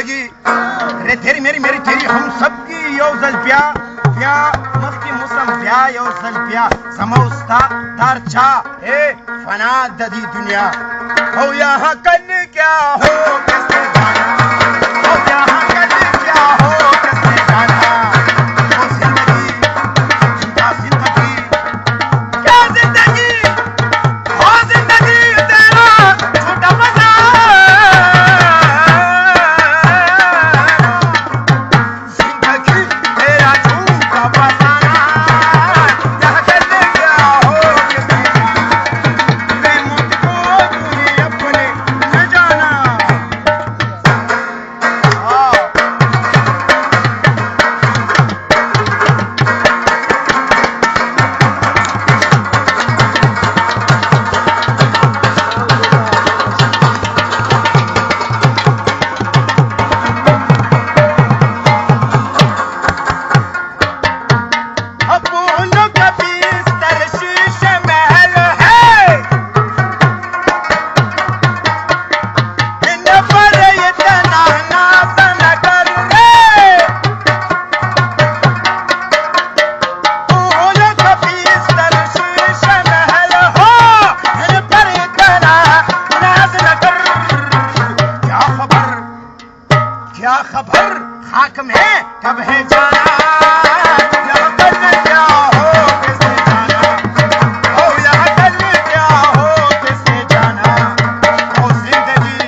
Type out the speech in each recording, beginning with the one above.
जिंदगी रे तेरी मेरी मेरी तेरी हम सबकी योजल प्या प्या मस्ती मुसम प्या योजल प्या समौस्ता दरचा ए फना ददी दुनिया हो यहाँ कल क्या हो किसने जाना हो यहाँ कल क्या हो किसने जाना हो जिंदगी जिंदा जिंदगी क्या जिंदगी हो जिंदगी तेरा छोटा बना जिंदगी तेरा झूठा बसाना यहाँ कल क्या हो किसने जाना रे मुझको तूने अपने न जाना अपूर्ण कभी स्तर शीश महल है इन पर इतना नाज न कर रे अपूर्ण कभी स्तर शीश महल हो इन पर इतना नाज न कर क्या खबर खाक में कब है जाना यहाँ कल क्या हो किसने जाना हो यहाँ कल क्या हो किसने जाना हो जिंदगी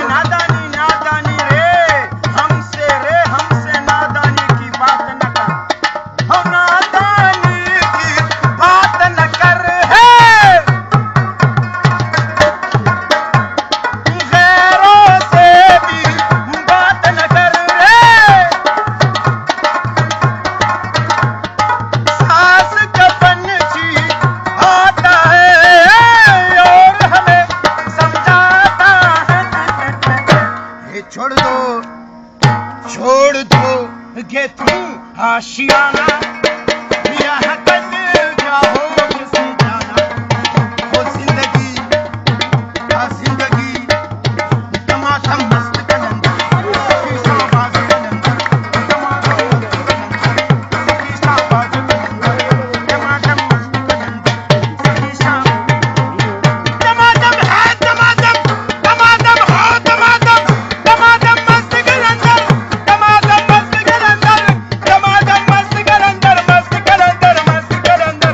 नादानी नादानी रे हमसे नादानी की बात न कर हो नादानी की बात न कर है गैरों से भी बात न कर रे सास कफन ची आता है और हमें समझाता है ये छोड़ दो ये तुम आशियाना यहाँ कल क्या हो किसने जाना हो जिंदगी टमाटर मस्त कलंदर शीशा बाज कलंदर टमाटर शीशा बाज कलंदर टमाटर मस्त कलंदर शीशा टमाटर है टमाटर हो टमाटर मस्त कलंदर टमाटर मस्त कलंदर मस्त कलंदर